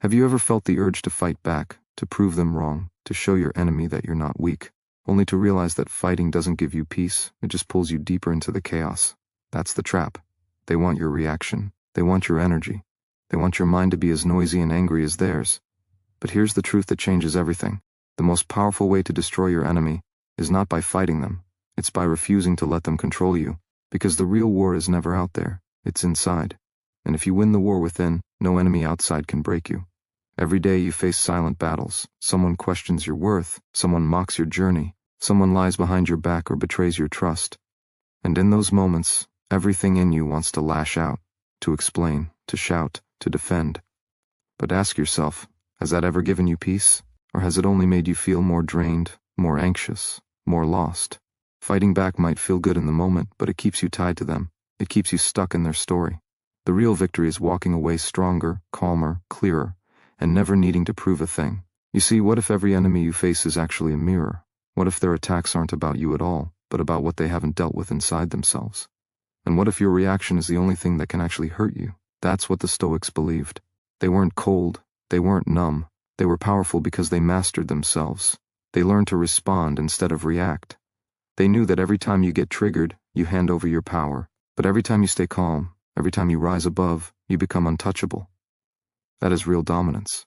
Have you ever felt the urge to fight back, to prove them wrong, to show your enemy that you're not weak, only to realize that fighting doesn't give you peace, it just pulls you deeper into the chaos? That's the trap. They want your reaction. They want your energy. They want your mind to be as noisy and angry as theirs. But here's the truth that changes everything. The most powerful way to destroy your enemy is not by fighting them. It's by refusing to let them control you. Because the real war is never out there. It's inside. And if you win the war within, no enemy outside can break you. Every day you face silent battles. Someone questions your worth. Someone mocks your journey. Someone lies behind your back or betrays your trust. And in those moments, everything in you wants to lash out, to explain, to shout, to defend. But ask yourself, has that ever given you peace? Or has it only made you feel more drained, more anxious, more lost? Fighting back might feel good in the moment, but it keeps you tied to them. It keeps you stuck in their story. The real victory is walking away stronger, calmer, clearer, and never needing to prove a thing. You see, what if every enemy you face is actually a mirror? What if their attacks aren't about you at all, but about what they haven't dealt with inside themselves? And what if your reaction is the only thing that can actually hurt you? That's what the Stoics believed. They weren't cold. They weren't numb. They were powerful because they mastered themselves. They learned to respond instead of react. They knew that every time you get triggered, you hand over your power. But every time you stay calm, every time you rise above, you become untouchable. That is real dominance.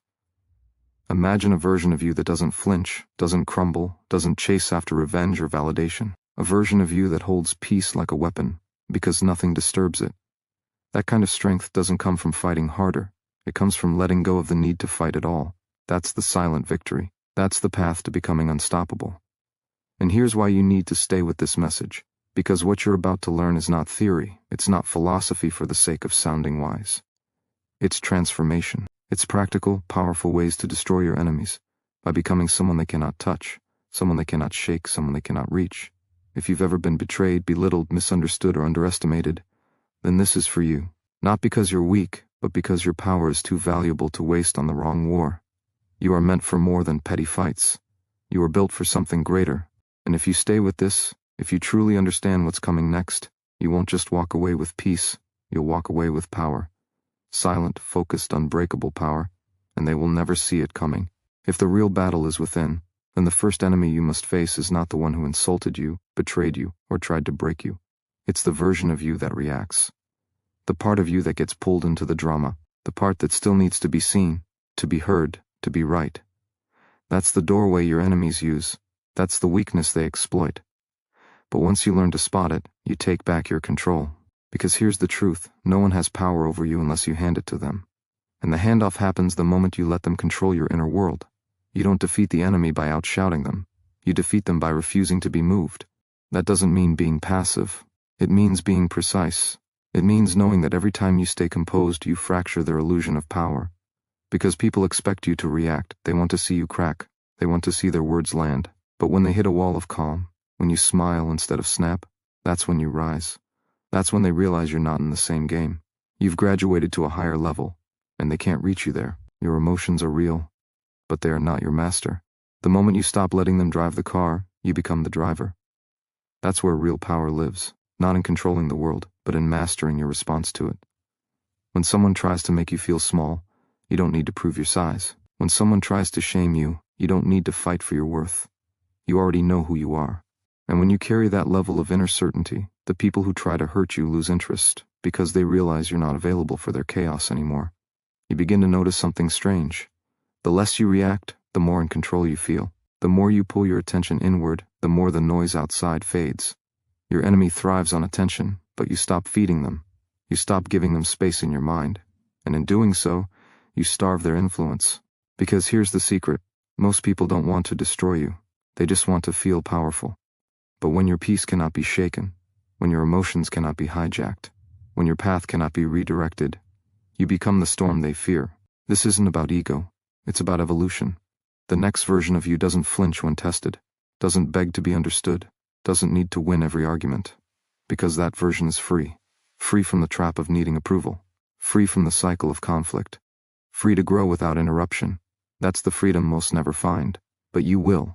Imagine a version of you that doesn't flinch, doesn't crumble, doesn't chase after revenge or validation. A version of you that holds peace like a weapon, because nothing disturbs it. That kind of strength doesn't come from fighting harder. It comes from letting go of the need to fight at all. That's the silent victory. That's the path to becoming unstoppable. And here's why you need to stay with this message. Because what you're about to learn is not theory. It's not philosophy for the sake of sounding wise. It's transformation. It's practical, powerful ways to destroy your enemies by becoming someone they cannot touch, someone they cannot shake, someone they cannot reach. If you've ever been betrayed, belittled, misunderstood, or underestimated, then this is for you. Not because you're weak, but because your power is too valuable to waste on the wrong war. You are meant for more than petty fights. You are built for something greater. And if you stay with this, if you truly understand what's coming next, you won't just walk away with peace, you'll walk away with power. Silent, focused, unbreakable power, and they will never see it coming. If the real battle is within, then the first enemy you must face is not the one who insulted you, betrayed you, or tried to break you. It's the version of you that reacts. The part of you that gets pulled into the drama, the part that still needs to be seen, to be heard, to be right. That's the doorway your enemies use. That's the weakness they exploit. But once you learn to spot it, you take back your control. Because here's the truth, no one has power over you unless you hand it to them. And the handoff happens the moment you let them control your inner world. You don't defeat the enemy by outshouting them. You defeat them by refusing to be moved. That doesn't mean being passive. It means being precise. It means knowing that every time you stay composed, you fracture their illusion of power. Because people expect you to react, they want to see you crack. They want to see their words land. But when they hit a wall of calm, when you smile instead of snap, that's when you rise. That's when they realize you're not in the same game. You've graduated to a higher level, and they can't reach you there. Your emotions are real, but they are not your master. The moment you stop letting them drive the car, you become the driver. That's where real power lives, not in controlling the world, but in mastering your response to it. When someone tries to make you feel small, you don't need to prove your size. When someone tries to shame you, you don't need to fight for your worth. You already know who you are. And when you carry that level of inner certainty, the people who try to hurt you lose interest because they realize you're not available for their chaos anymore. You begin to notice something strange. The less you react, the more in control you feel. The more you pull your attention inward, the more the noise outside fades. Your enemy thrives on attention, but you stop feeding them. You stop giving them space in your mind. And in doing so, you starve their influence. Because here's the secret. Most people don't want to destroy you. They just want to feel powerful. But when your peace cannot be shaken, when your emotions cannot be hijacked, when your path cannot be redirected, you become the storm they fear. This isn't about ego. It's about evolution. The next version of you doesn't flinch when tested, doesn't beg to be understood, doesn't need to win every argument. Because that version is free. Free from the trap of needing approval. Free from the cycle of conflict. Free to grow without interruption. That's the freedom most never find. But you will.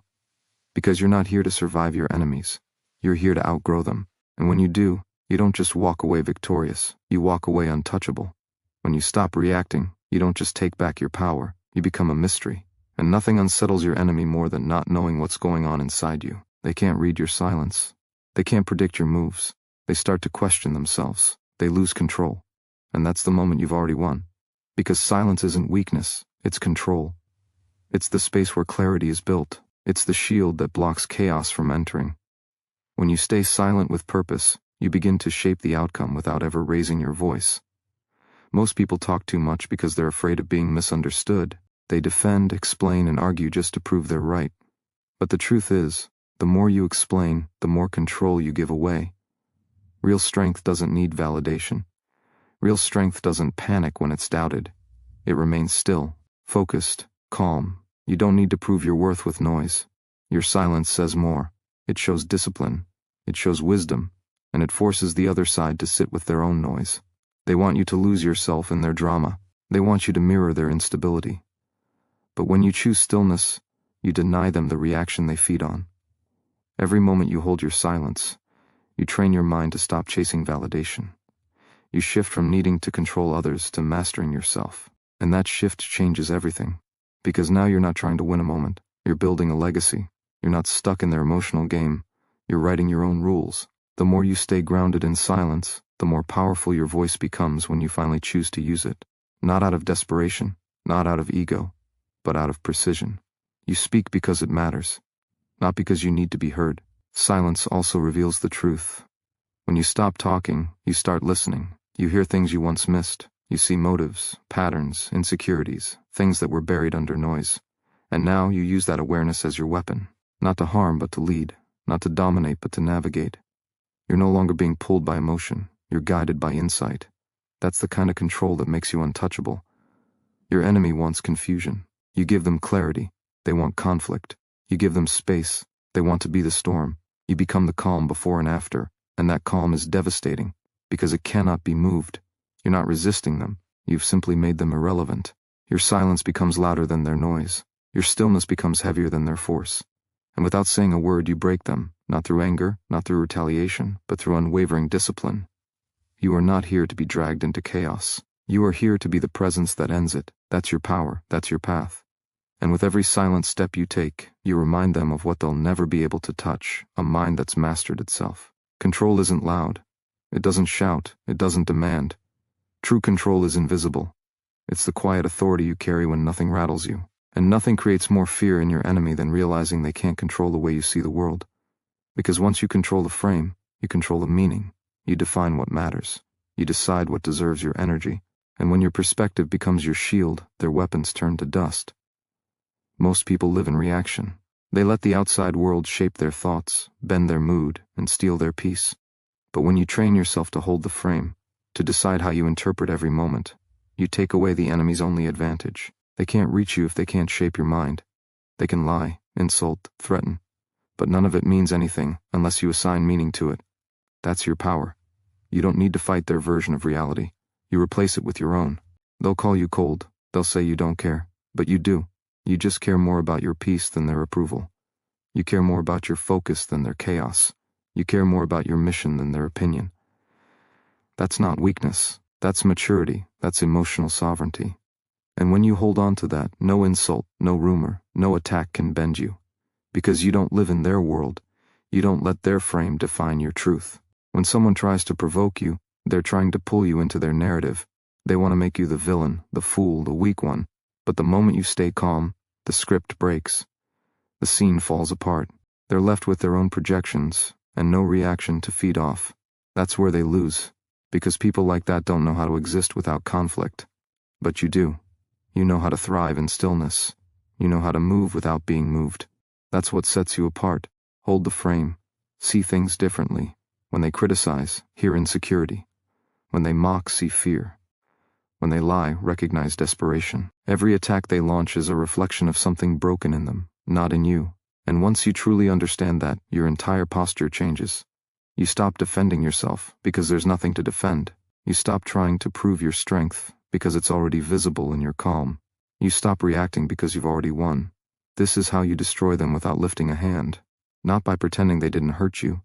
Because you're not here to survive your enemies. You're here to outgrow them. And when you do, you don't just walk away victorious. You walk away untouchable. When you stop reacting, You don't just take back your power, you become a mystery. And nothing unsettles your enemy more than not knowing what's going on inside you. They can't read your silence. They can't predict your moves. They start to question themselves. They lose control. And that's the moment you've already won. Because silence isn't weakness, it's control. It's the space where clarity is built. It's the shield that blocks chaos from entering. When you stay silent with purpose, you begin to shape the outcome without ever raising your voice. Most people talk too much because they're afraid of being misunderstood. They defend, explain, and argue just to prove they're right. But the truth is, the more you explain, the more control you give away. Real strength doesn't need validation. Real strength doesn't panic when it's doubted. It remains still, focused, calm. You don't need to prove your worth with noise. Your silence says more. It shows discipline. It shows wisdom. And it forces the other side to sit with their own noise. They want you to lose yourself in their drama. They want you to mirror their instability. But when you choose stillness, you deny them the reaction they feed on. Every moment you hold your silence, you train your mind to stop chasing validation. You shift from needing to control others to mastering yourself. And that shift changes everything. Because now you're not trying to win a moment. You're building a legacy. You're not stuck in their emotional game. You're writing your own rules. The more you stay grounded in silence, the more powerful your voice becomes when you finally choose to use it. Not out of desperation, not out of ego, but out of precision. You speak because it matters, not because you need to be heard. Silence also reveals the truth. When you stop talking, you start listening. You hear things you once missed. You see motives, patterns, insecurities, things that were buried under noise. And now you use that awareness as your weapon. Not to harm, but to lead. Not to dominate, but to navigate. You're no longer being pulled by emotion. You're guided by insight. That's the kind of control that makes you untouchable. Your enemy wants confusion. You give them clarity. They want conflict. You give them space. They want to be the storm. You become the calm before and after, and that calm is devastating, because it cannot be moved. You're not resisting them. You've simply made them irrelevant. Your silence becomes louder than their noise. Your stillness becomes heavier than their force. And without saying a word, you break them, not through anger, not through retaliation, but through unwavering discipline. You are not here to be dragged into chaos. You are here to be the presence that ends it. That's your power. That's your path. And with every silent step you take, you remind them of what they'll never be able to touch, a mind that's mastered itself. Control isn't loud. It doesn't shout. It doesn't demand. True control is invisible. It's the quiet authority you carry when nothing rattles you. And nothing creates more fear in your enemy than realizing they can't control the way you see the world. Because once you control the frame, you control the meaning. You define what matters. You decide what deserves your energy. And when your perspective becomes your shield, their weapons turn to dust. Most people live in reaction. They let the outside world shape their thoughts, bend their mood, and steal their peace. But when you train yourself to hold the frame, to decide how you interpret every moment, you take away the enemy's only advantage. They can't reach you if they can't shape your mind. They can lie, insult, threaten, but none of it means anything unless you assign meaning to it. That's your power. You don't need to fight their version of reality. You replace it with your own. They'll call you cold. They'll say you don't care, but you do. You just care more about your peace than their approval. You care more about your focus than their chaos. You care more about your mission than their opinion. That's not weakness. That's maturity. That's emotional sovereignty. And when you hold on to that, no insult, no rumor, no attack can bend you. Because you don't live in their world. You don't let their frame define your truth. When someone tries to provoke you, they're trying to pull you into their narrative. They want to make you the villain, the fool, the weak one. But the moment you stay calm, the script breaks. The scene falls apart. They're left with their own projections, and no reaction to feed off. That's where they lose. Because people like that don't know how to exist without conflict. But you do. You know how to thrive in stillness. You know how to move without being moved. That's what sets you apart. Hold the frame. See things differently. When they criticize, hear insecurity. When they mock, see fear. When they lie, recognize desperation. Every attack they launch is a reflection of something broken in them, not in you. And once you truly understand that, your entire posture changes. You stop defending yourself because there's nothing to defend. You stop trying to prove your strength because it's already visible in your calm. You stop reacting because you've already won. This is how you destroy them without lifting a hand. Not by pretending they didn't hurt you,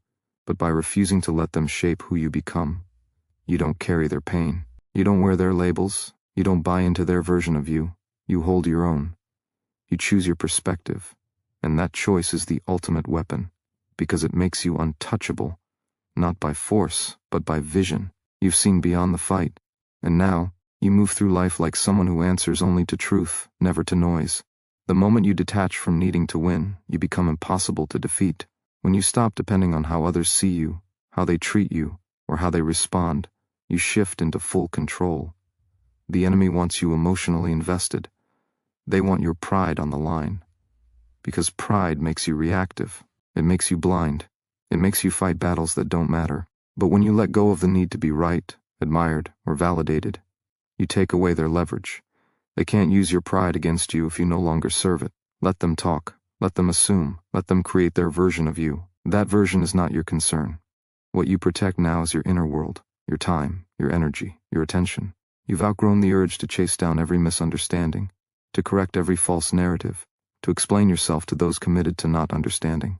but by refusing to let them shape who you become. You don't carry their pain. You don't wear their labels. You don't buy into their version of you. You hold your own. You choose your perspective. And that choice is the ultimate weapon, because it makes you untouchable, not by force, but by vision. You've seen beyond the fight. And now, you move through life like someone who answers only to truth, never to noise. The moment you detach from needing to win, you become impossible to defeat. When you stop depending on how others see you, how they treat you, or how they respond, you shift into full control. The enemy wants you emotionally invested. They want your pride on the line. Because pride makes you reactive. It makes you blind. It makes you fight battles that don't matter. But when you let go of the need to be right, admired, or validated, you take away their leverage. They can't use your pride against you if you no longer serve it. Let them talk. Let them assume. Let them create their version of you. That version is not your concern. What you protect now is your inner world, your time, your energy, your attention. You've outgrown the urge to chase down every misunderstanding, to correct every false narrative, to explain yourself to those committed to not understanding.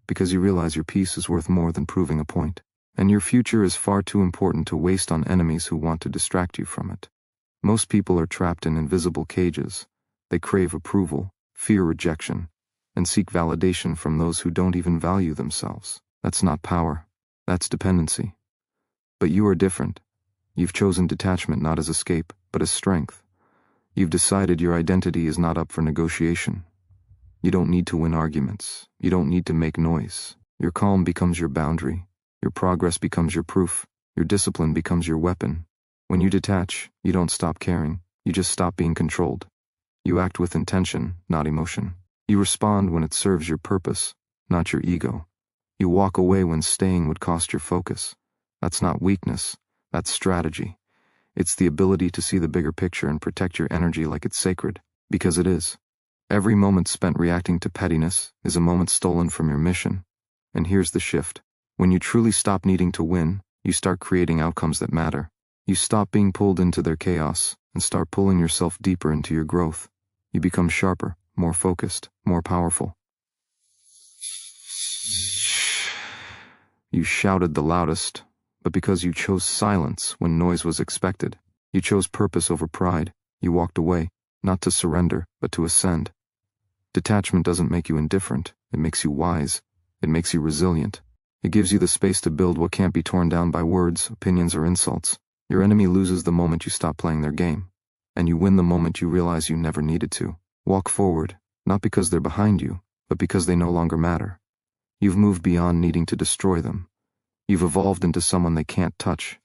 Because you realize your peace is worth more than proving a point. And your future is far too important to waste on enemies who want to distract you from it. Most people are trapped in invisible cages. They crave approval, fear rejection, and seek validation from those who don't even value themselves. That's not power. That's dependency. But you are different. You've chosen detachment not as escape, but as strength. You've decided your identity is not up for negotiation. You don't need to win arguments. You don't need to make noise. Your calm becomes your boundary. Your progress becomes your proof. Your discipline becomes your weapon. When you detach, you don't stop caring. You just stop being controlled. You act with intention, not emotion. You respond when it serves your purpose, not your ego. You walk away when staying would cost your focus. That's not weakness. That's strategy. It's the ability to see the bigger picture and protect your energy like it's sacred, because it is. Every moment spent reacting to pettiness is a moment stolen from your mission. And here's the shift. When you truly stop needing to win, you start creating outcomes that matter. You stop being pulled into their chaos and start pulling yourself deeper into your growth. You become sharper, more focused, more powerful. You shouted the loudest, but because you chose silence when noise was expected. You chose purpose over pride. You walked away, not to surrender, but to ascend. Detachment doesn't make you indifferent. It makes you wise. It makes you resilient. It gives you the space to build what can't be torn down by words, opinions, or insults. Your enemy loses the moment you stop playing their game. And you win the moment you realize you never needed to. Walk forward, not because they're behind you, but because they no longer matter. You've moved beyond needing to destroy them. You've evolved into someone they can't touch.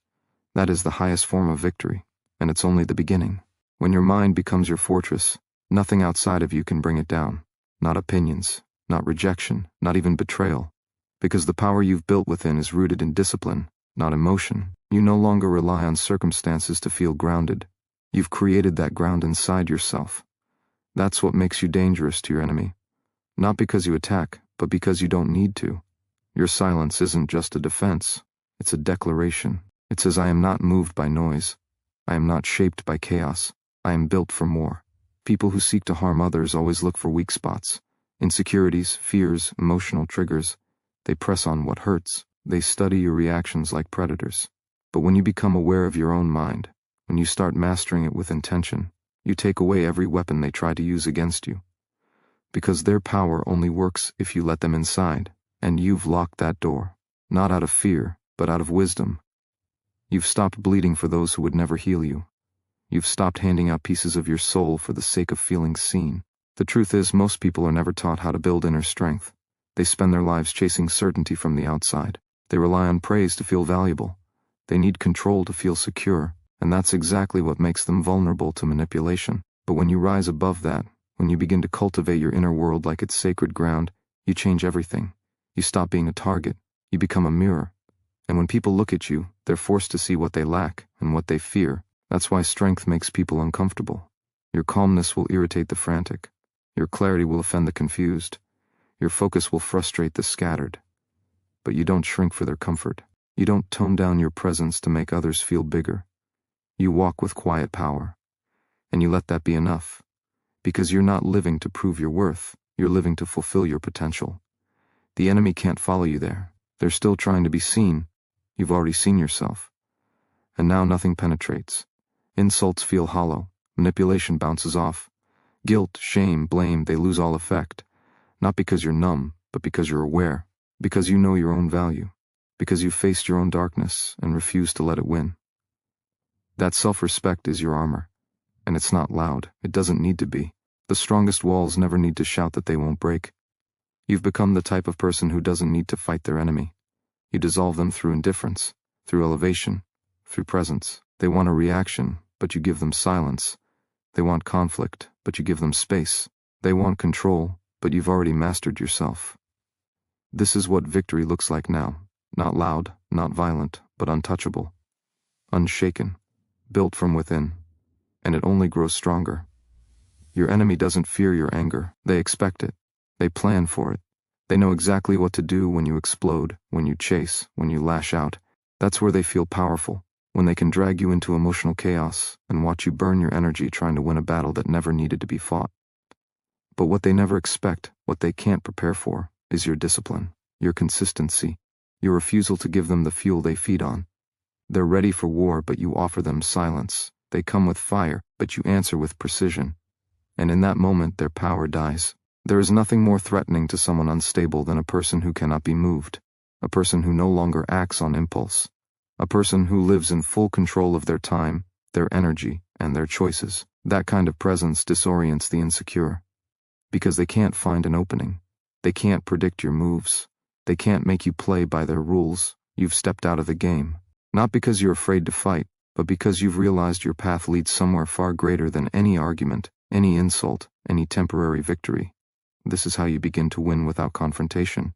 That is the highest form of victory, and it's only the beginning. When your mind becomes your fortress, nothing outside of you can bring it down. Not opinions, not rejection, not even betrayal. Because the power you've built within is rooted in discipline, not emotion. You no longer rely on circumstances to feel grounded. You've created that ground inside yourself. That's what makes you dangerous to your enemy. Not because you attack, but because you don't need to. Your silence isn't just a defense. It's a declaration. It says, I am not moved by noise. I am not shaped by chaos. I am built for more. People who seek to harm others always look for weak spots. Insecurities, fears, emotional triggers. They press on what hurts. They study your reactions like predators. But when you become aware of your own mind, when you start mastering it with intention, you take away every weapon they try to use against you. Because their power only works if you let them inside, and you've locked that door. Not out of fear, but out of wisdom. You've stopped bleeding for those who would never heal you. You've stopped handing out pieces of your soul for the sake of feeling seen. The truth is, most people are never taught how to build inner strength. They spend their lives chasing certainty from the outside. They rely on praise to feel valuable. They need control to feel secure, and that's exactly what makes them vulnerable to manipulation. But when you rise above that, when you begin to cultivate your inner world like it's sacred ground, you change everything. You stop being a target. You become a mirror. And when people look at you, they're forced to see what they lack and what they fear. That's why strength makes people uncomfortable. Your calmness will irritate the frantic. Your clarity will offend the confused. Your focus will frustrate the scattered. But you don't shrink for their comfort. You don't tone down your presence to make others feel bigger. You walk with quiet power. And you let that be enough. Because you're not living to prove your worth. You're living to fulfill your potential. The enemy can't follow you there. They're still trying to be seen. You've already seen yourself. And now nothing penetrates. Insults feel hollow. Manipulation bounces off. Guilt, shame, blame, they lose all effect. Not because you're numb, but because you're aware. Because you know your own value. Because you've faced your own darkness and refused to let it win. That self-respect is your armor. And it's not loud. It doesn't need to be. The strongest walls never need to shout that they won't break. You've become the type of person who doesn't need to fight their enemy. You dissolve them through indifference, through elevation, through presence. They want a reaction, but you give them silence. They want conflict, but you give them space. They want control, but you've already mastered yourself. This is what victory looks like now. Not loud, not violent, but untouchable. Unshaken, built from within. And it only grows stronger. Your enemy doesn't fear your anger. They expect it. They plan for it. They know exactly what to do when you explode, when you chase, when you lash out. That's where they feel powerful, when they can drag you into emotional chaos and watch you burn your energy trying to win a battle that never needed to be fought. But what they never expect, what they can't prepare for, is your discipline, your consistency, your refusal to give them the fuel they feed on. They're ready for war, but you offer them silence. They come with fire, but you answer with precision. And in that moment, their power dies. There is nothing more threatening to someone unstable than a person who cannot be moved, a person who no longer acts on impulse, a person who lives in full control of their time, their energy, and their choices. That kind of presence disorients the insecure, because they can't find an opening. They can't predict your moves. They can't make you play by their rules. You've stepped out of the game, not because you're afraid to fight, but because you've realized your path leads somewhere far greater than any argument, any insult, any temporary victory. This is how you begin to win without confrontation,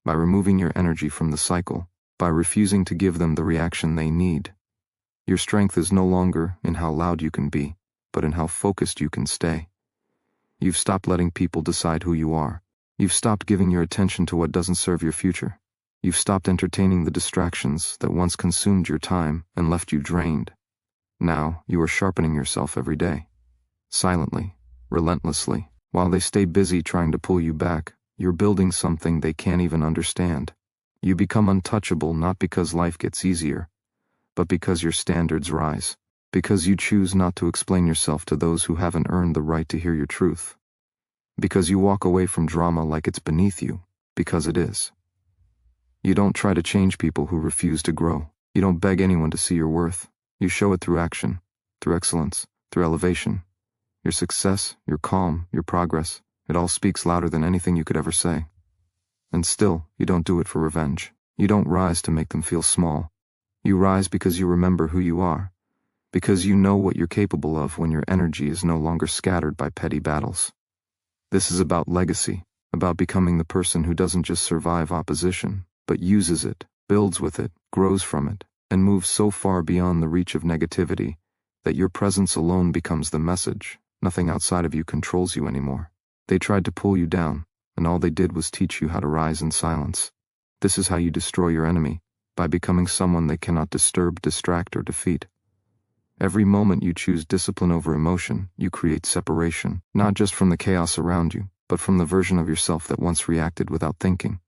by removing your energy from the cycle, by refusing to give them the reaction they need. Your strength is no longer in how loud you can be, but in how focused you can stay. You've stopped letting people decide who you are. You've stopped giving your attention to what doesn't serve your future. You've stopped entertaining the distractions that once consumed your time and left you drained. Now, you are sharpening yourself every day. Silently, relentlessly. While they stay busy trying to pull you back, you're building something they can't even understand. You become untouchable not because life gets easier, but because your standards rise. Because you choose not to explain yourself to those who haven't earned the right to hear your truth. Because you walk away from drama like it's beneath you, because it is. You don't try to change people who refuse to grow. You don't beg anyone to see your worth. You show it through action, through excellence, through elevation. Your success, your calm, your progress, it all speaks louder than anything you could ever say. And still, you don't do it for revenge. You don't rise to make them feel small. You rise because you remember who you are, because you know what you're capable of when your energy is no longer scattered by petty battles. This is about legacy, about becoming the person who doesn't just survive opposition, but uses it, builds with it, grows from it, and moves so far beyond the reach of negativity that your presence alone becomes the message. Nothing outside of you controls you anymore. They tried to pull you down, and all they did was teach you how to rise in silence. This is how you destroy your enemy, by becoming someone they cannot disturb, distract, or defeat. Every moment you choose discipline over emotion, you create separation, not just from the chaos around you, but from the version of yourself that once reacted without thinking.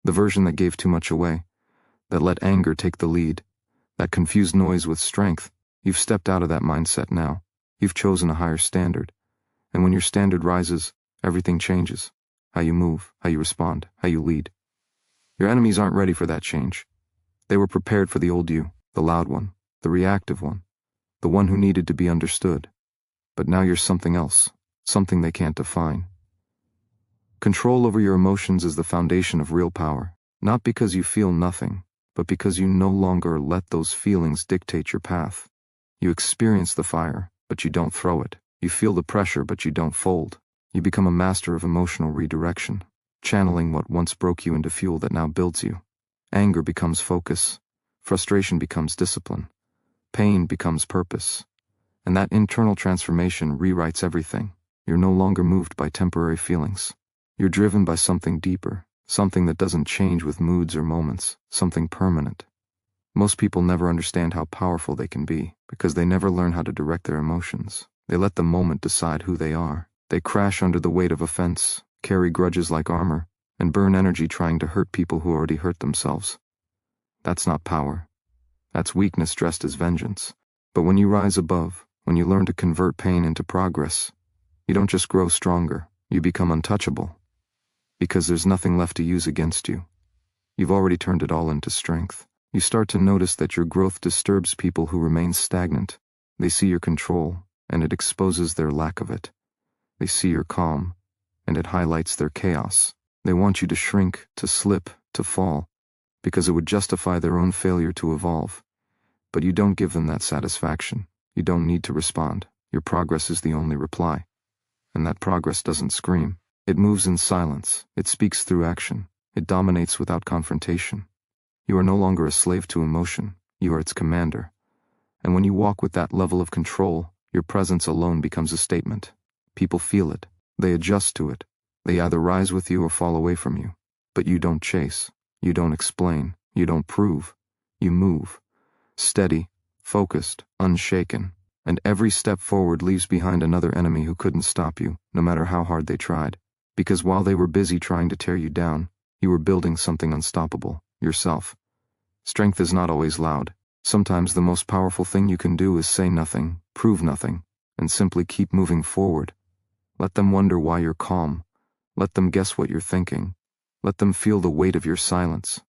The version that gave too much away, that let anger take the lead, that confused noise with strength. You've stepped out of that mindset now. You've chosen a higher standard. And when your standard rises, everything changes. How you move, how you respond, how you lead. Your enemies aren't ready for that change. They were prepared for the old you, the loud one, the reactive one, the one who needed to be understood. But now you're something else, something they can't define. Control over your emotions is the foundation of real power, not because you feel nothing, but because you no longer let those feelings dictate your path. You experience the fire, but you don't throw it. You feel the pressure, but you don't fold. You become a master of emotional redirection, channeling what once broke you into fuel that now builds you. Anger becomes focus. Frustration becomes discipline. Pain becomes purpose. And that internal transformation rewrites everything. You're no longer moved by temporary feelings. You're driven by something deeper, something that doesn't change with moods or moments, something permanent. Most people never understand how powerful they can be, because they never learn how to direct their emotions. They let the moment decide who they are. They crash under the weight of offense, carry grudges like armor, and burn energy trying to hurt people who already hurt themselves. That's not power. That's weakness dressed as vengeance. But when you rise above, when you learn to convert pain into progress, you don't just grow stronger, you become untouchable. Because there's nothing left to use against you. You've already turned it all into strength. You start to notice that your growth disturbs people who remain stagnant. They see your control, and it exposes their lack of it. They see your calm, and it highlights their chaos. They want you to shrink, to slip, to fall, because it would justify their own failure to evolve. But you don't give them that satisfaction. You don't need to respond. Your progress is the only reply. And that progress doesn't scream. It moves in silence. It speaks through action. It dominates without confrontation. You are no longer a slave to emotion. You are its commander. And when you walk with that level of control, your presence alone becomes a statement. People feel it. They adjust to it. They either rise with you or fall away from you. But you don't chase. You don't explain. You don't prove. You move. Steady, focused, unshaken. And every step forward leaves behind another enemy who couldn't stop you, no matter how hard they tried. Because while they were busy trying to tear you down, you were building something unstoppable, yourself. Strength is not always loud. Sometimes the most powerful thing you can do is say nothing, prove nothing, and simply keep moving forward. Let them wonder why you're calm. Let them guess what you're thinking. Let them feel the weight of your silence.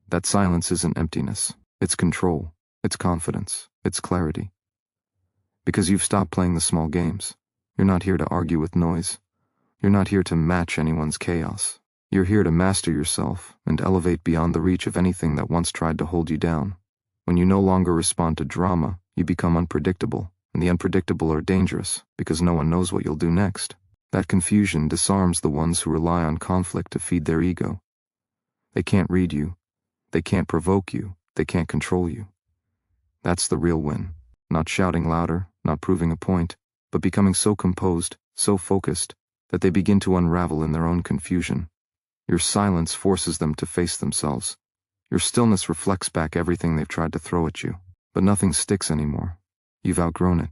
That silence isn't emptiness. It's control. It's confidence. It's clarity. Because you've stopped playing the small games. You're not here to argue with noise. You're not here to match anyone's chaos. You're here to master yourself and elevate beyond the reach of anything that once tried to hold you down. When you no longer respond to drama, you become unpredictable, and the unpredictable are dangerous because no one knows what you'll do next. That confusion disarms the ones who rely on conflict to feed their ego. They can't read you. They can't provoke you. They can't control you. That's the real win. Not shouting louder, not proving a point, but becoming so composed, so focused, that they begin to unravel in their own confusion. Your silence forces them to face themselves. Your stillness reflects back everything they've tried to throw at you. But nothing sticks anymore. You've outgrown it.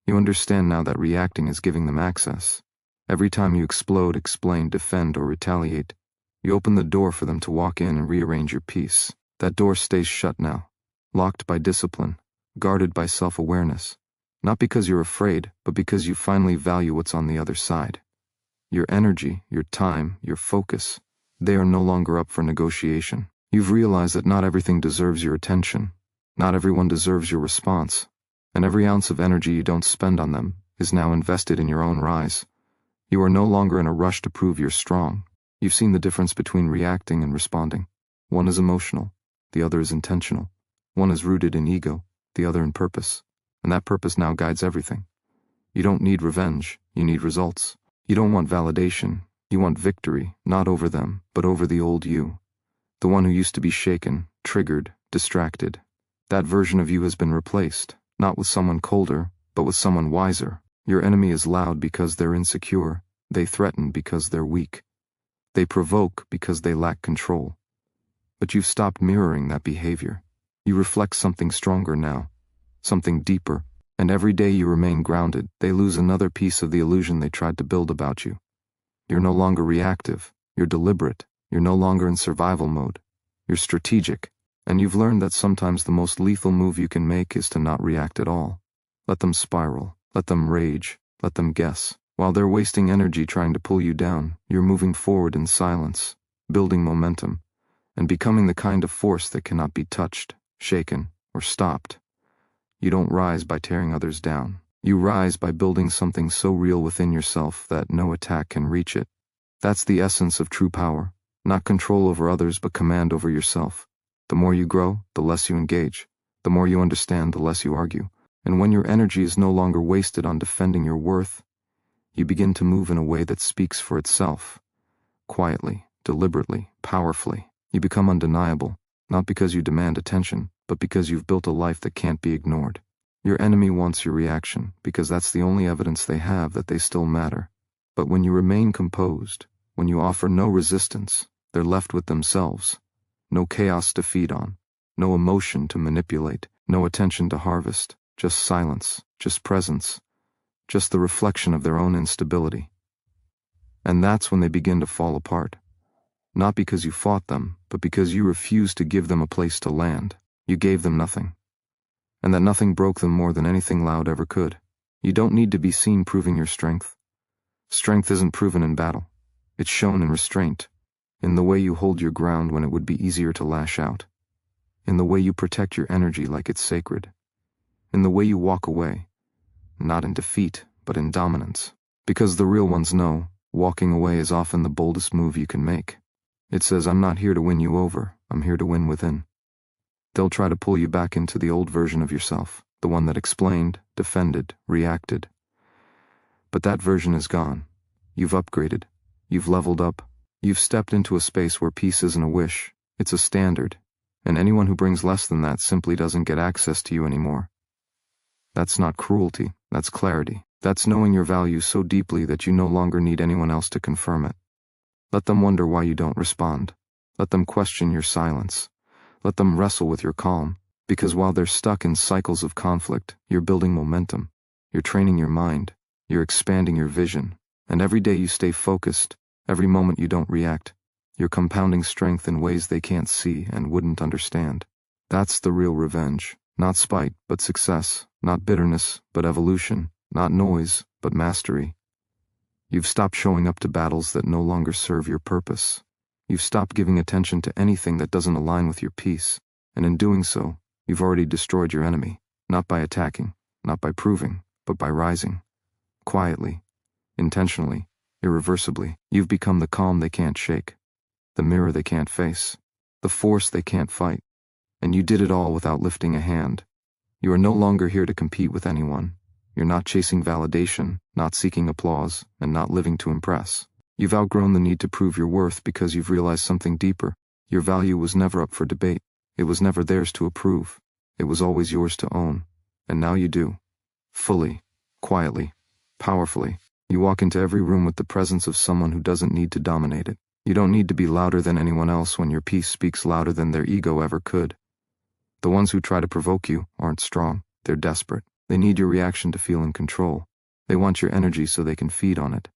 You understand now that reacting is giving them access. Every time you explode, explain, defend, or retaliate, you open the door for them to walk in and rearrange your peace. That door stays shut now, locked by discipline, guarded by self-awareness. Not because you're afraid, but because you finally value what's on the other side. Your energy, your time, your focus, they are no longer up for negotiation. You've realized that not everything deserves your attention. Not everyone deserves your response. And every ounce of energy you don't spend on them is now invested in your own rise. You are no longer in a rush to prove you're strong. You've seen the difference between reacting and responding. One is emotional, the other is intentional. One is rooted in ego, the other in purpose. And that purpose now guides everything. You don't need revenge, you need results. You don't want validation, you want victory, not over them, but over the old you. The one who used to be shaken, triggered, distracted. That version of you has been replaced, not with someone colder, but with someone wiser. Your enemy is loud because they're insecure. They threaten because they're weak. They provoke because they lack control. But you've stopped mirroring that behavior. You reflect something stronger now, something deeper, and every day you remain grounded, they lose another piece of the illusion they tried to build about you. You're no longer reactive, you're deliberate, you're no longer in survival mode. You're strategic, and you've learned that sometimes the most lethal move you can make is to not react at all. Let them spiral, let them rage, let them guess. While they're wasting energy trying to pull you down, you're moving forward in silence, building momentum, and becoming the kind of force that cannot be touched, shaken, or stopped. You don't rise by tearing others down. You rise by building something so real within yourself that no attack can reach it. That's the essence of true power. Not control over others, but command over yourself. The more you grow, the less you engage. The more you understand, the less you argue. And when your energy is no longer wasted on defending your worth, you begin to move in a way that speaks for itself. Quietly, deliberately, powerfully. You become undeniable, not because you demand attention, but because you've built a life that can't be ignored. Your enemy wants your reaction, because that's the only evidence they have that they still matter. But when you remain composed, when you offer no resistance, they're left with themselves. No chaos to feed on, no emotion to manipulate, no attention to harvest, just silence, just presence, just the reflection of their own instability. And that's when they begin to fall apart. Not because you fought them, but because you refused to give them a place to land. You gave them nothing. and that nothing broke them more than anything loud ever could. You don't need to be seen proving your strength. Strength isn't proven in battle. It's shown in restraint, in the way you hold your ground when it would be easier to lash out, in the way you protect your energy like it's sacred, in the way you walk away, not in defeat, but in dominance. Because the real ones know, walking away is often the boldest move you can make. It says, I'm not here to win you over, I'm here to win within. They'll try to pull you back into the old version of yourself, the one that explained, defended, reacted. But that version is gone. You've upgraded. You've leveled up. You've stepped into a space where peace isn't a wish, it's a standard, and anyone who brings less than that simply doesn't get access to you anymore. That's not cruelty, that's clarity. That's knowing your value so deeply that you no longer need anyone else to confirm it. Let them wonder why you don't respond. Let them question your silence. Let them wrestle with your calm, because while they're stuck in cycles of conflict, you're building momentum. You're training your mind. You're expanding your vision. And every day you stay focused, every moment you don't react, you're compounding strength in ways they can't see and wouldn't understand. That's the real revenge. Not spite, but success. Not bitterness, but evolution. Not noise, but mastery. You've stopped showing up to battles that no longer serve your purpose. You've stopped giving attention to anything that doesn't align with your peace, and in doing so, you've already destroyed your enemy, not by attacking, not by proving, but by rising. Quietly, intentionally, irreversibly, you've become the calm they can't shake, the mirror they can't face, the force they can't fight, and you did it all without lifting a hand. You are no longer here to compete with anyone. You're not chasing validation, not seeking applause, and not living to impress. You've outgrown the need to prove your worth because you've realized something deeper. Your value was never up for debate. It was never theirs to approve. It was always yours to own. And now you do. Fully, quietly, powerfully. You walk into every room with the presence of someone who doesn't need to dominate it. You don't need to be louder than anyone else when your peace speaks louder than their ego ever could. The ones who try to provoke you aren't strong. They're desperate. They need your reaction to feel in control. They want your energy so they can feed on it.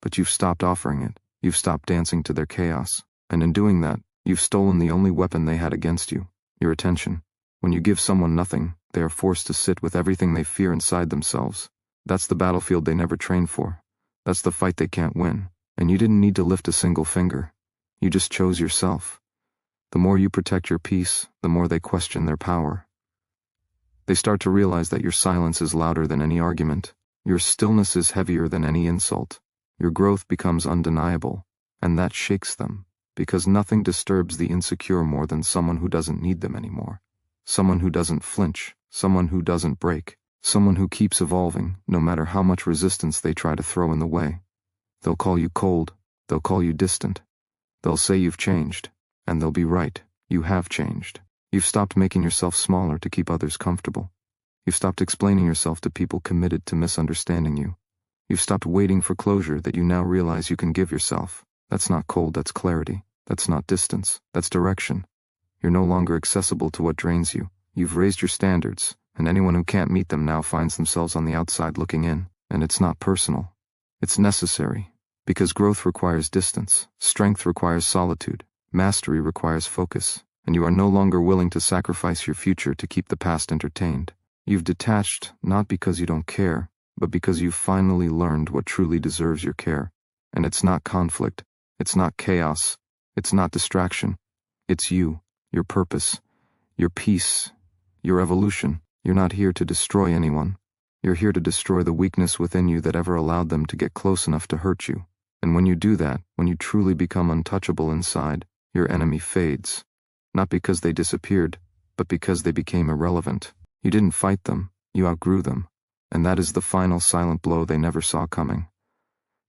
But you've stopped offering it. You've stopped dancing to their chaos. And in doing that, you've stolen the only weapon they had against you, your attention. When you give someone nothing, they are forced to sit with everything they fear inside themselves. That's the battlefield they never trained for. That's the fight they can't win. And you didn't need to lift a single finger. You just chose yourself. The more you protect your peace, the more they question their power. They start to realize that your silence is louder than any argument. Your stillness is heavier than any insult. Your growth becomes undeniable, and that shakes them, because nothing disturbs the insecure more than someone who doesn't need them anymore. Someone who doesn't flinch, someone who doesn't break, someone who keeps evolving, no matter how much resistance they try to throw in the way. They'll call you cold, they'll call you distant. They'll say you've changed, and they'll be right, you have changed. You've stopped making yourself smaller to keep others comfortable. You've stopped explaining yourself to people committed to misunderstanding you. You've stopped waiting for closure that you now realize you can give yourself. That's not cold, that's clarity. That's not distance, that's direction. You're no longer accessible to what drains you. You've raised your standards, and anyone who can't meet them now finds themselves on the outside looking in. And it's not personal. It's necessary, because growth requires distance, strength requires solitude, mastery requires focus. And you are no longer willing to sacrifice your future to keep the past entertained. You've detached not because you don't care, but because you've finally learned what truly deserves your care. And it's not conflict, it's not chaos, it's not distraction. It's you, your purpose, your peace, your evolution. You're not here to destroy anyone. You're here to destroy the weakness within you that ever allowed them to get close enough to hurt you. And when you do that, when you truly become untouchable inside, your enemy fades. Not because they disappeared, but because they became irrelevant. You didn't fight them, you outgrew them. And that is the final silent blow they never saw coming.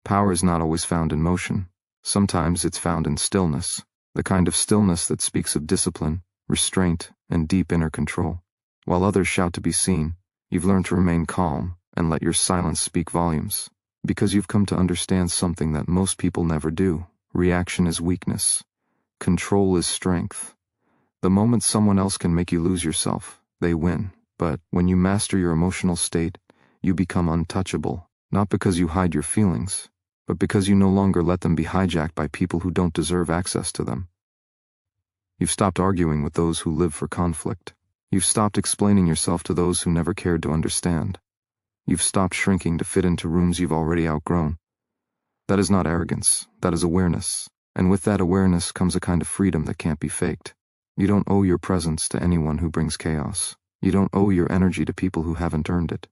Power is not always found in motion. Sometimes it's found in stillness, the kind of stillness that speaks of discipline, restraint, and deep inner control. While others shout to be seen, you've learned to remain calm and let your silence speak volumes. Because you've come to understand something that most people never do. Reaction is weakness. Control is strength. The moment someone else can make you lose yourself, they win. But when you master your emotional state, you become untouchable, not because you hide your feelings, but because you no longer let them be hijacked by people who don't deserve access to them. You've stopped arguing with those who live for conflict. You've stopped explaining yourself to those who never cared to understand. You've stopped shrinking to fit into rooms you've already outgrown. That is not arrogance, that is awareness. And with that awareness comes a kind of freedom that can't be faked. You don't owe your presence to anyone who brings chaos. You don't owe your energy to people who haven't earned it.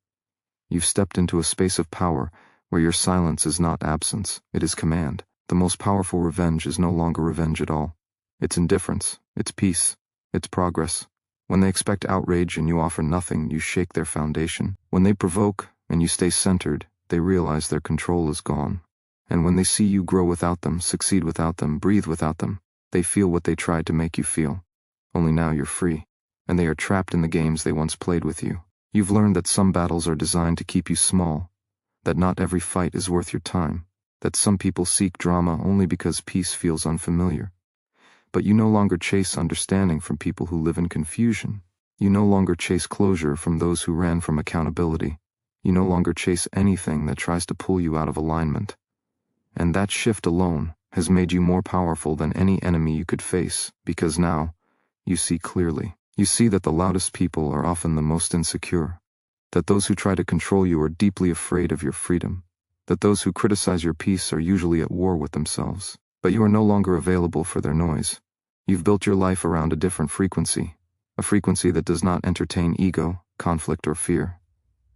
You've stepped into a space of power where your silence is not absence, it is command. The most powerful revenge is no longer revenge at all. It's indifference, it's peace, it's progress. When they expect outrage and you offer nothing, you shake their foundation. When they provoke and you stay centered, they realize their control is gone. And when they see you grow without them, succeed without them, breathe without them, they feel what they tried to make you feel. Only now you're free, and they are trapped in the games they once played with you. You've learned that some battles are designed to keep you small, that not every fight is worth your time, that some people seek drama only because peace feels unfamiliar. But you no longer chase understanding from people who live in confusion. You no longer chase closure from those who ran from accountability. You no longer chase anything that tries to pull you out of alignment. And that shift alone has made you more powerful than any enemy you could face, because now, you see clearly. You see that the loudest people are often the most insecure, that those who try to control you are deeply afraid of your freedom, that those who criticize your peace are usually at war with themselves. But you are no longer available for their noise. You've built your life around a different frequency, a frequency that does not entertain ego, conflict, or fear,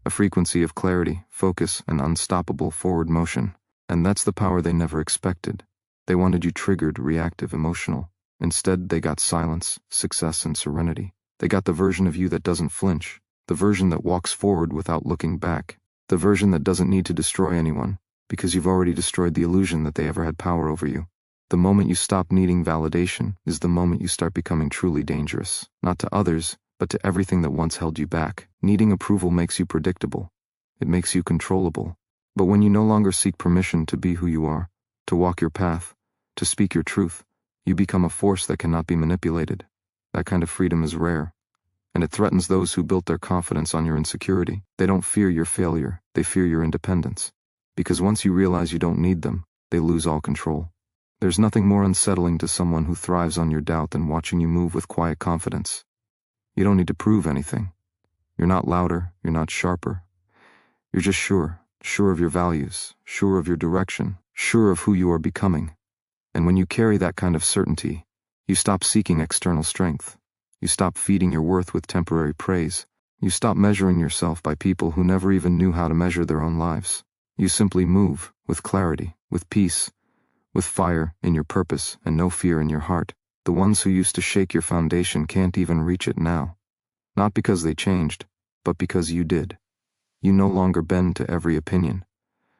a frequency of clarity, focus, and unstoppable forward motion. And that's the power they never expected. They wanted you triggered, reactive, emotional. Instead, they got silence, success, and serenity. They got the version of you that doesn't flinch, the version that walks forward without looking back, the version that doesn't need to destroy anyone, because you've already destroyed the illusion that they ever had power over you. The moment you stop needing validation is the moment you start becoming truly dangerous, not to others, but to everything that once held you back. Needing approval makes you predictable. It makes you controllable. But when you no longer seek permission to be who you are, to walk your path, to speak your truth, you become a force that cannot be manipulated. That kind of freedom is rare, and it threatens those who built their confidence on your insecurity. They don't fear your failure, they fear your independence. Because once you realize you don't need them, they lose all control. There's nothing more unsettling to someone who thrives on your doubt than watching you move with quiet confidence. You don't need to prove anything. You're not louder, you're not sharper. You're just sure of your values, sure of your direction, sure of who you are becoming. And when you carry that kind of certainty, you stop seeking external strength. You stop feeding your worth with temporary praise. You stop measuring yourself by people who never even knew how to measure their own lives. You simply move with clarity, with peace, with fire in your purpose and no fear in your heart. The ones who used to shake your foundation can't even reach it now. Not because they changed, but because you did. You no longer bend to every opinion.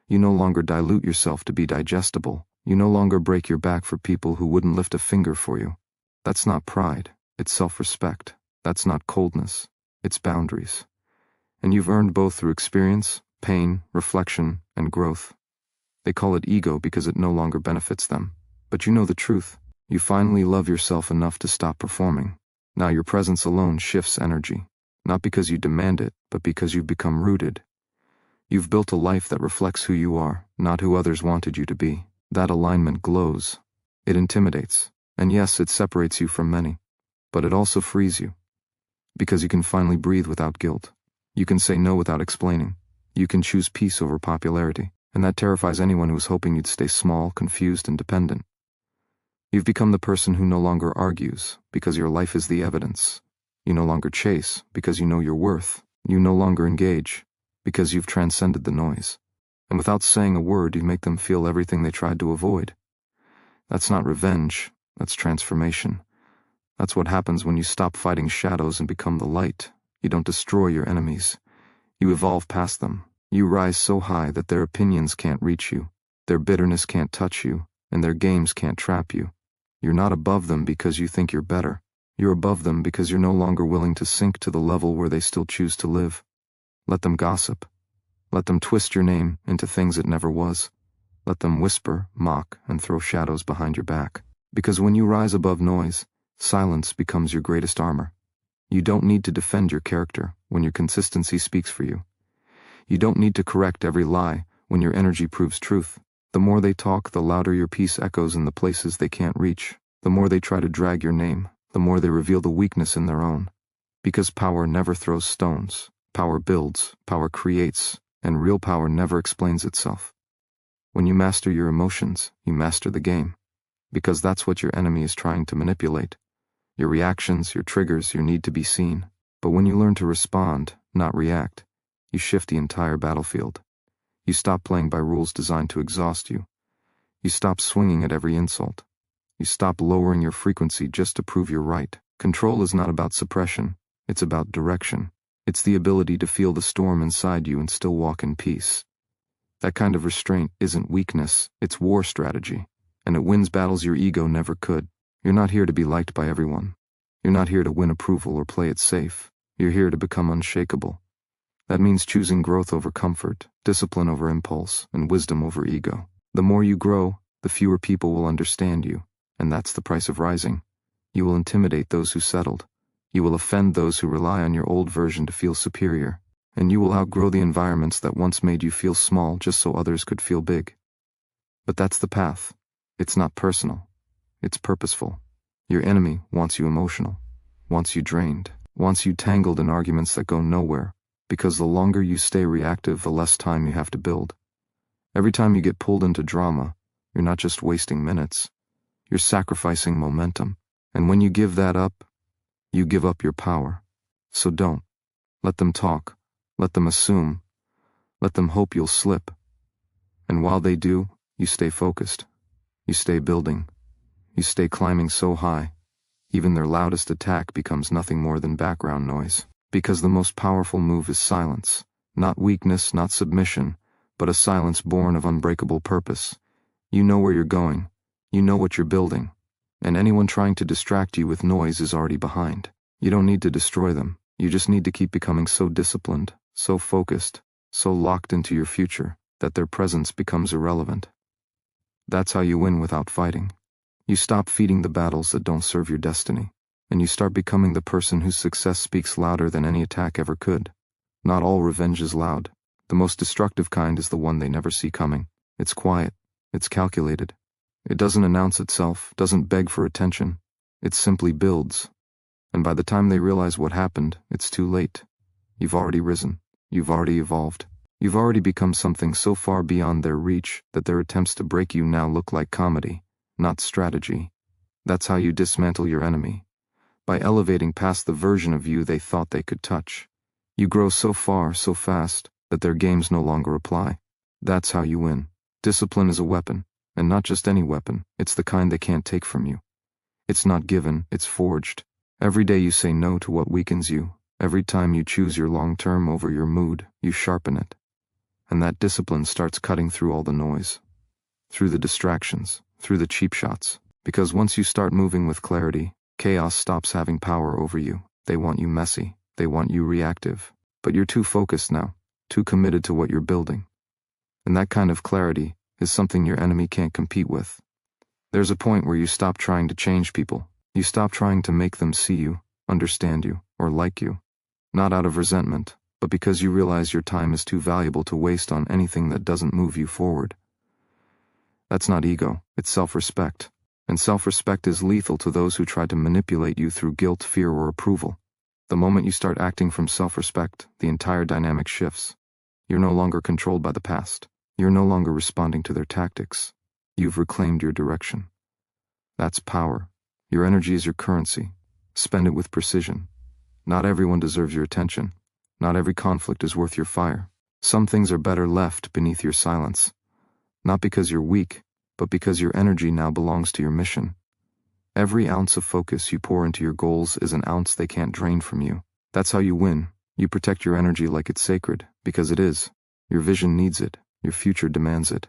You no longer dilute yourself to be digestible. You no longer break your back for people who wouldn't lift a finger for you. That's not pride, it's self-respect. That's not coldness, it's boundaries. And you've earned both through experience, pain, reflection, and growth. They call it ego because it no longer benefits them. But you know the truth. You finally love yourself enough to stop performing. Now your presence alone shifts energy. Not because you demand it, but because you've become rooted. You've built a life that reflects who you are, not who others wanted you to be. That alignment glows. It intimidates. And yes, it separates you from many. But it also frees you. Because you can finally breathe without guilt. You can say no without explaining. You can choose peace over popularity. And that terrifies anyone who was hoping you'd stay small, confused, and dependent. You've become the person who no longer argues, because your life is the evidence. You no longer chase, because you know your worth. You no longer engage, because you've transcended the noise. And without saying a word, you make them feel everything they tried to avoid. That's not revenge, that's transformation. That's what happens when you stop fighting shadows and become the light. You don't destroy your enemies. You evolve past them. You rise so high that their opinions can't reach you, their bitterness can't touch you, and their games can't trap you. You're not above them because you think you're better. You're above them because you're no longer willing to sink to the level where they still choose to live. Let them gossip. Let them twist your name into things it never was. Let them whisper, mock, and throw shadows behind your back. Because when you rise above noise, silence becomes your greatest armor. You don't need to defend your character when your consistency speaks for you. You don't need to correct every lie when your energy proves truth. The more they talk, the louder your peace echoes in the places they can't reach. The more they try to drag your name, the more they reveal the weakness in their own. Because power never throws stones. Power builds, power creates, and real power never explains itself. When you master your emotions, you master the game. Because that's what your enemy is trying to manipulate. Your reactions, your triggers, your need to be seen. But when you learn to respond, not react, you shift the entire battlefield. You stop playing by rules designed to exhaust you. You stop swinging at every insult. You stop lowering your frequency just to prove you're right. Control is not about suppression, it's about direction. It's the ability to feel the storm inside you and still walk in peace. That kind of restraint isn't weakness, it's war strategy. And it wins battles your ego never could. You're not here to be liked by everyone. You're not here to win approval or play it safe. You're here to become unshakable. That means choosing growth over comfort, discipline over impulse, and wisdom over ego. The more you grow, the fewer people will understand you, and that's the price of rising. You will intimidate those who settled. You will offend those who rely on your old version to feel superior, and you will outgrow the environments that once made you feel small just so others could feel big. But that's the path. It's not personal. It's purposeful. Your enemy wants you emotional, wants you drained, wants you tangled in arguments that go nowhere, because the longer you stay reactive, the less time you have to build. Every time you get pulled into drama, you're not just wasting minutes, you're sacrificing momentum. And when you give that up, you give up your power. So don't. Let them talk. Let them assume. Let them hope you'll slip. And while they do, you stay focused. You stay building. You stay climbing so high, even their loudest attack becomes nothing more than background noise. Because the most powerful move is silence. Not weakness, not submission, but a silence born of unbreakable purpose. You know where you're going. You know what you're building. And anyone trying to distract you with noise is already behind. You don't need to destroy them. You just need to keep becoming so disciplined, so focused, so locked into your future, that their presence becomes irrelevant. That's how you win without fighting. You stop feeding the battles that don't serve your destiny, and you start becoming the person whose success speaks louder than any attack ever could. Not all revenge is loud. The most destructive kind is the one they never see coming. It's quiet. It's calculated. It doesn't announce itself, doesn't beg for attention. It simply builds. And by the time they realize what happened, it's too late. You've already risen. You've already evolved. You've already become something so far beyond their reach that their attempts to break you now look like comedy, not strategy. That's how you dismantle your enemy. By elevating past the version of you they thought they could touch. You grow so far, so fast, that their games no longer apply. That's how you win. Discipline is a weapon, and not just any weapon, it's the kind they can't take from you. It's not given, it's forged. Every day you say no to what weakens you, every time you choose your long-term over your mood, you sharpen it. And that discipline starts cutting through all the noise. Through the distractions, through the cheap shots. Because once you start moving with clarity, chaos stops having power over you. They want you messy. They want you reactive. But you're too focused now, too committed to what you're building. And that kind of clarity is something your enemy can't compete with. There's a point where you stop trying to change people. You stop trying to make them see you, understand you, or like you. Not out of resentment, but because you realize your time is too valuable to waste on anything that doesn't move you forward. That's not ego, it's self-respect. And self-respect is lethal to those who try to manipulate you through guilt, fear, or approval. The moment you start acting from self-respect, the entire dynamic shifts. You're no longer controlled by the past. You're no longer responding to their tactics. You've reclaimed your direction. That's power. Your energy is your currency. Spend it with precision. Not everyone deserves your attention. Not every conflict is worth your fire. Some things are better left beneath your silence. Not because you're weak, but because your energy now belongs to your mission. Every ounce of focus you pour into your goals is an ounce they can't drain from you. That's how you win. You protect your energy like it's sacred, because it is. Your vision needs it. Your future demands it.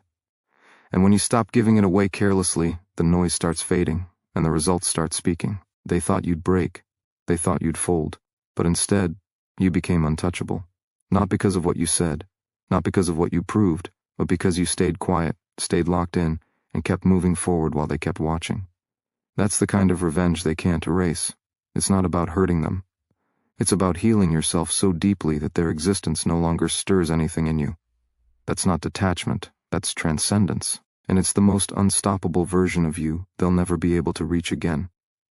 And when you stop giving it away carelessly, the noise starts fading, and the results start speaking. They thought you'd break. They thought you'd fold. But instead, you became untouchable. Not because of what you said, not because of what you proved, but because you stayed quiet, stayed locked in, and kept moving forward while they kept watching. That's the kind of revenge they can't erase. It's not about hurting them. It's about healing yourself so deeply that their existence no longer stirs anything in you. That's not detachment, that's transcendence. And it's the most unstoppable version of you they'll never be able to reach again.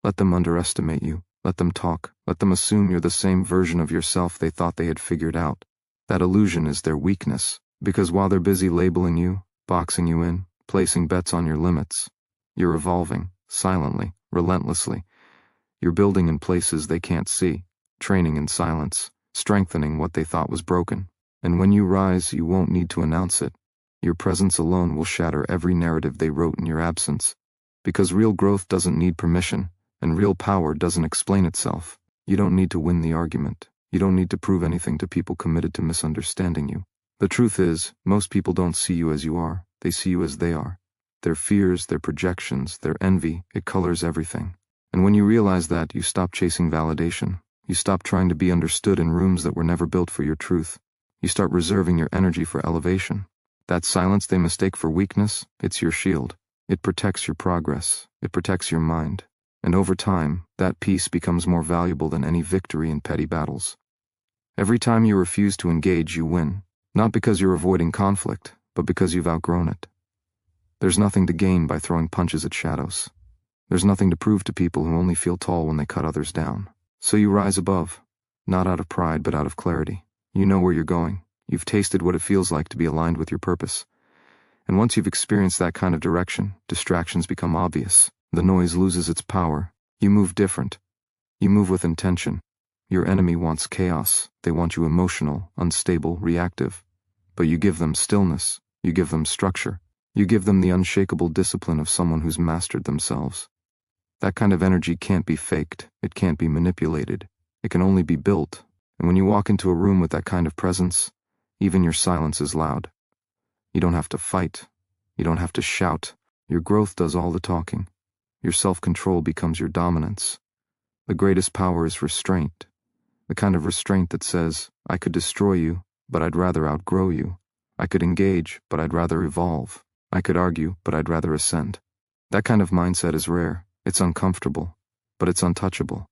Let them underestimate you. Let them talk. Let them assume you're the same version of yourself they thought they had figured out. That illusion is their weakness, because while they're busy labeling you, boxing you in, placing bets on your limits, you're evolving, silently, relentlessly. You're building in places they can't see, training in silence, strengthening what they thought was broken. And when you rise, you won't need to announce it. Your presence alone will shatter every narrative they wrote in your absence. Because real growth doesn't need permission, and real power doesn't explain itself. You don't need to win the argument. You don't need to prove anything to people committed to misunderstanding you. The truth is, most people don't see you as you are. They see you as they are. Their fears, their projections, their envy, it colors everything. And when you realize that, you stop chasing validation. You stop trying to be understood in rooms that were never built for your truth. You start reserving your energy for elevation. That silence they mistake for weakness, it's your shield. It protects your progress. It protects your mind. And over time, that peace becomes more valuable than any victory in petty battles. Every time you refuse to engage, you win. Not because you're avoiding conflict, but because you've outgrown it. There's nothing to gain by throwing punches at shadows. There's nothing to prove to people who only feel tall when they cut others down. So you rise above, not out of pride but out of clarity. You know where you're going. You've tasted what it feels like to be aligned with your purpose. And once you've experienced that kind of direction, distractions become obvious. The noise loses its power. You move different. You move with intention. Your enemy wants chaos. They want you emotional, unstable, reactive. But you give them stillness. You give them structure. You give them the unshakable discipline of someone who's mastered themselves. That kind of energy can't be faked. It can't be manipulated. It can only be built. And when you walk into a room with that kind of presence, even your silence is loud. You don't have to fight. You don't have to shout. Your growth does all the talking. Your self-control becomes your dominance. The greatest power is restraint. The kind of restraint that says, I could destroy you, but I'd rather outgrow you. I could engage, but I'd rather evolve. I could argue, but I'd rather ascend. That kind of mindset is rare. It's uncomfortable, but it's untouchable.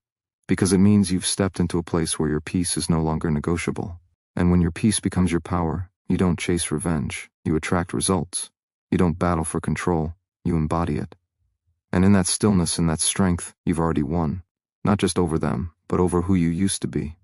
Because it means you've stepped into a place where your peace is no longer negotiable. And when your peace becomes your power, you don't chase revenge. You attract results. You don't battle for control. You embody it. And in that stillness and that strength, you've already won. Not just over them, but over who you used to be.